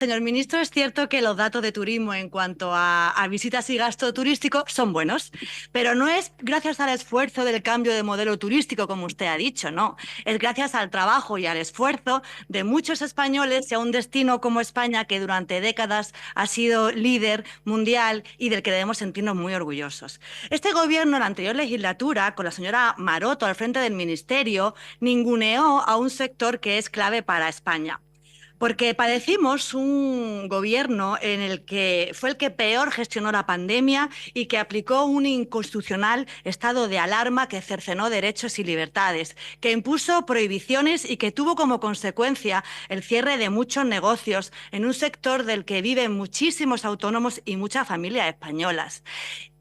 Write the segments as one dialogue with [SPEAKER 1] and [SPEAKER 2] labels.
[SPEAKER 1] Señor ministro, es cierto que los datos de turismo en cuanto a visitas y gasto turístico son buenos, pero no es gracias al esfuerzo del cambio de modelo turístico, como usted ha dicho, no. Es gracias al trabajo y al esfuerzo de muchos españoles y a un destino como España que durante décadas ha sido líder mundial y del que debemos sentirnos muy orgullosos. Este gobierno, en la anterior legislatura, con la señora Maroto al frente del ministerio, ninguneó a un sector que es clave para España. Porque padecimos un gobierno en el que fue el que peor gestionó la pandemia y que aplicó un inconstitucional estado de alarma que cercenó derechos y libertades, que impuso prohibiciones y que tuvo como consecuencia el cierre de muchos negocios en un sector del que viven muchísimos autónomos y muchas familias españolas.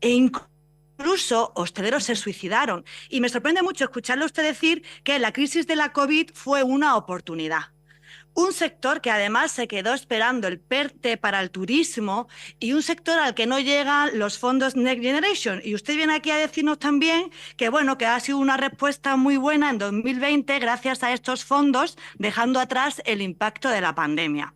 [SPEAKER 1] Incluso hosteleros se suicidaron. Y me sorprende mucho escucharle a usted decir que la crisis de la COVID fue una oportunidad. Un sector que además se quedó esperando el PERTE para el turismo y un sector al que no llegan los fondos Next Generation. Y usted viene aquí a decirnos también que, bueno, que ha sido una respuesta muy buena en 2020 gracias a estos fondos, dejando atrás el impacto de la pandemia.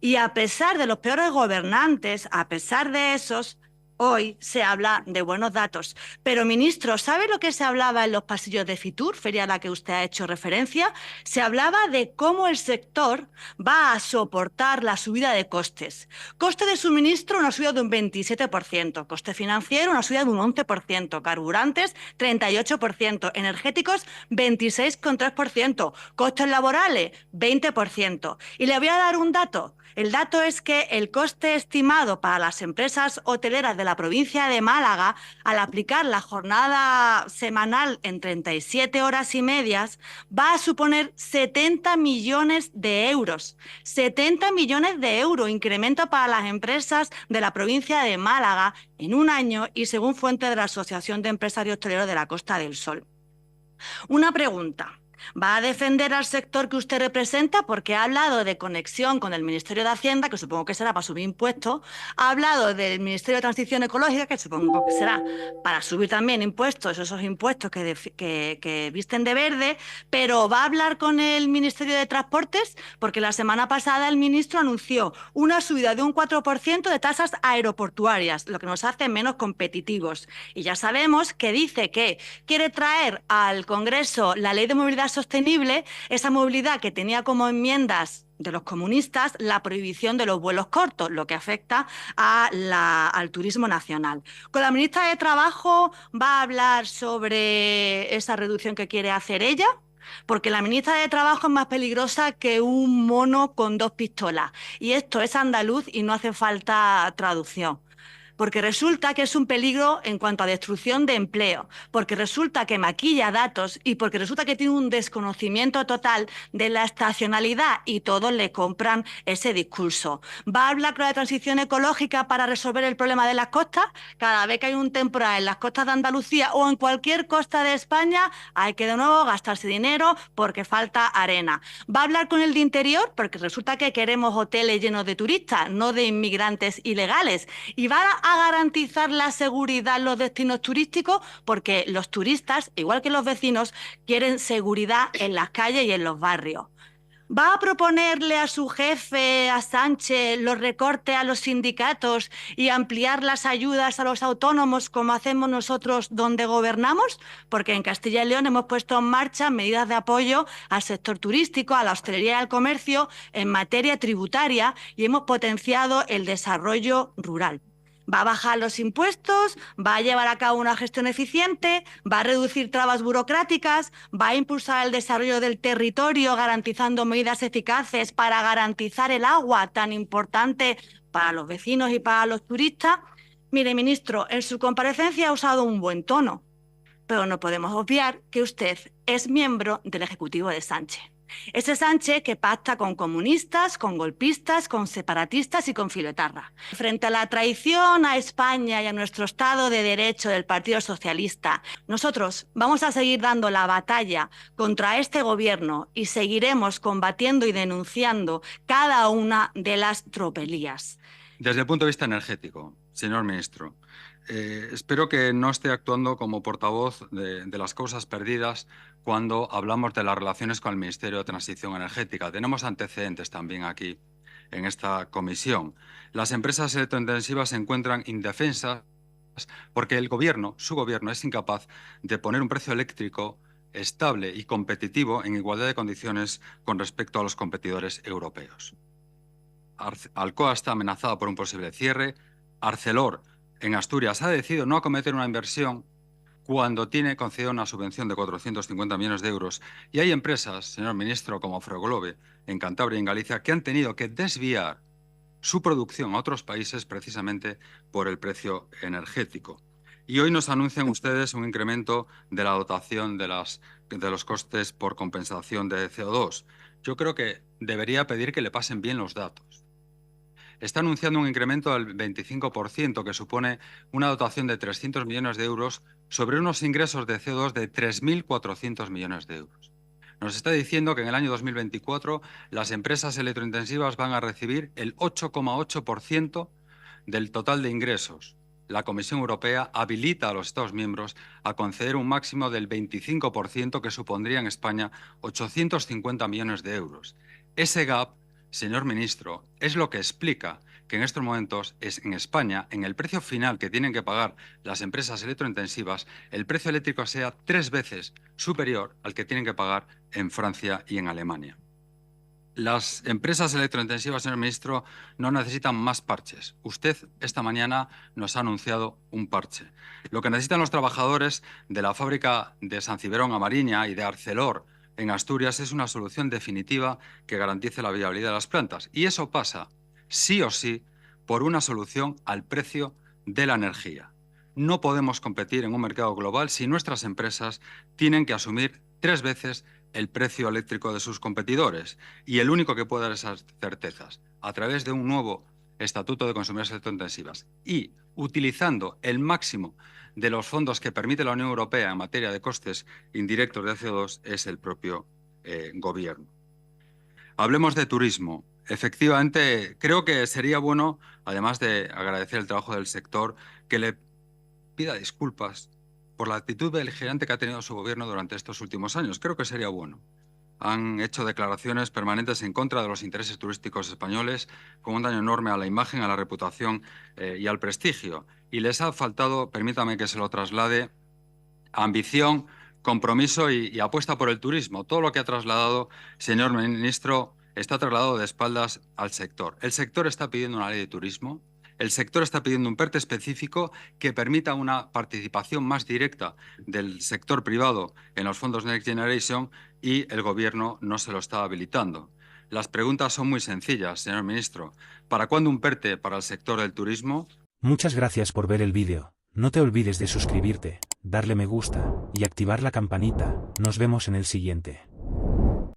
[SPEAKER 1] Y a pesar de los peores gobernantes, a pesar de esos, hoy se habla de buenos datos. Pero, ministro, ¿sabe lo que se hablaba en los pasillos de Fitur, feria a la que usted ha hecho referencia? Se hablaba de cómo el sector va a soportar la subida de costes. Coste de suministro, una subida de un 27%. Coste financiero, una subida de un 11%. Carburantes, 38%. Energéticos, 26,3%. Costes laborales, 20%. Y le voy a dar un dato. El dato es que el coste estimado para las empresas hoteleras de la provincia de Málaga, al aplicar la jornada semanal en 37 horas y medias, va a suponer 70 millones de euros. 70 millones de euros, incremento para las empresas de la provincia de Málaga en un año y según fuente de la Asociación de Empresarios Hoteleros de la Costa del Sol. Una pregunta. ¿Va a defender al sector que usted representa? Porque ha hablado de conexión con el Ministerio de Hacienda, que supongo que será para subir impuestos. Ha hablado del Ministerio de Transición Ecológica, que supongo que será para subir también impuestos, esos impuestos que visten de verde. Pero ¿va a hablar con el Ministerio de Transportes? Porque la semana pasada el ministro anunció una subida de un 4% de tasas aeroportuarias, lo que nos hace menos competitivos. Y ya sabemos que dice que quiere traer al Congreso la Ley de Movilidad Sostenible, esa movilidad que tenía como enmiendas de los comunistas la prohibición de los vuelos cortos, lo que afecta al turismo nacional. Con la ministra de Trabajo va a hablar sobre esa reducción que quiere hacer ella, porque la ministra de Trabajo es más peligrosa que un mono con dos pistolas. Y esto es andaluz y no hace falta traducción. Porque resulta que es un peligro en cuanto a destrucción de empleo, porque resulta que maquilla datos y porque resulta que tiene un desconocimiento total de la estacionalidad y todos le compran ese discurso. ¿Va a hablar con la transición ecológica para resolver el problema de las costas? Cada vez que hay un temporal en las costas de Andalucía o en cualquier costa de España, hay que de nuevo gastarse dinero porque falta arena. ¿Va a hablar con el de interior? Porque resulta que queremos hoteles llenos de turistas, no de inmigrantes ilegales. Y va a garantizar la seguridad en los destinos turísticos, porque los turistas, igual que los vecinos, quieren seguridad en las calles y en los barrios. ¿Va a proponerle a su jefe, a Sánchez, los recortes a los sindicatos y ampliar las ayudas a los autónomos como hacemos nosotros donde gobernamos? Porque en Castilla y León hemos puesto en marcha medidas de apoyo al sector turístico, a la hostelería y al comercio en materia tributaria y hemos potenciado el desarrollo rural. Va a bajar los impuestos, va a llevar a cabo una gestión eficiente, va a reducir trabas burocráticas, va a impulsar el desarrollo del territorio garantizando medidas eficaces para garantizar el agua tan importante para los vecinos y para los turistas. Mire, ministro, en su comparecencia ha usado un buen tono, pero no podemos obviar que usted es miembro del Ejecutivo de Sánchez. Ese Sánchez que pacta con comunistas, con golpistas, con separatistas y con filoetarras. Frente a la traición a España y a nuestro Estado de Derecho del Partido Socialista, nosotros vamos a seguir dando la batalla contra este gobierno y seguiremos combatiendo y denunciando cada una de las tropelías.
[SPEAKER 2] Desde el punto de vista energético, señor ministro, espero que no esté actuando como portavoz de las causas perdidas cuando hablamos de las relaciones con el Ministerio de Transición Energética. Tenemos antecedentes también aquí. en esta comisión. Las empresas electrointensivas se encuentran indefensas porque el gobierno, su gobierno, es incapaz de poner un precio eléctrico estable y competitivo en igualdad de condiciones con respecto a los competidores europeos. Alcoa está amenazada por un posible cierre. Arcelor, en Asturias, ha decidido no acometer una inversión cuando tiene concedida una subvención de 450 millones de euros. Y hay empresas, señor ministro, como Fregolove, en Cantabria y en Galicia, que han tenido que desviar su producción a otros países precisamente por el precio energético. Y hoy nos anuncian ustedes un incremento de la dotación de los costes por compensación de CO2. Yo creo que debería pedir que le pasen bien los datos. Está anunciando un incremento del 25%, que supone una dotación de 300 millones de euros sobre unos ingresos de CO2 de 3.400 millones de euros. Nos está diciendo que en el año 2024 las empresas electrointensivas van a recibir el 8,8% del total de ingresos. La Comisión Europea habilita a los Estados miembros a conceder un máximo del 25%, que supondría en España 850 millones de euros. Ese gap, señor ministro, es lo que explica que en estos momentos en España, en el precio final que tienen que pagar las empresas electrointensivas, el precio eléctrico sea 3 veces superior al que tienen que pagar en Francia y en Alemania. Las empresas electrointensivas, señor ministro, no necesitan más parches. Usted esta mañana nos ha anunciado un parche. Lo que necesitan los trabajadores de la fábrica de San Ciberón a Mariña y de Arcelor en Asturias es una solución definitiva que garantice la viabilidad de las plantas. Y eso pasa, sí o sí, por una solución al precio de la energía. No podemos competir en un mercado global si nuestras empresas tienen que asumir 3 veces el precio eléctrico de sus competidores. Y el único que puede dar esas certezas, a través de un nuevo Estatuto de Consumidores Electrointensivas y utilizando el máximo de los fondos que permite la Unión Europea en materia de costes indirectos de CO2, es el propio gobierno. Hablemos de turismo. Efectivamente, creo que sería bueno, además de agradecer el trabajo del sector, que le pida disculpas por la actitud beligerante que ha tenido su gobierno durante estos últimos años. Creo que sería bueno. Han hecho declaraciones permanentes en contra de los intereses turísticos españoles, con un daño enorme a la imagen, a la reputación y al prestigio. Y les ha faltado, permítame que se lo traslade, ambición, compromiso y apuesta por el turismo. Todo lo que ha trasladado, señor ministro, está trasladado de espaldas al sector. El sector está pidiendo una ley de turismo. El sector está pidiendo un PERTE específico que permita una participación más directa del sector privado en los fondos Next Generation, y el gobierno no se lo está habilitando. Las preguntas son muy sencillas, señor ministro. ¿Para cuándo un PERTE para el sector del turismo?
[SPEAKER 3] Muchas gracias por ver el vídeo. No te olvides de suscribirte, darle me gusta y activar la campanita. Nos vemos en el siguiente.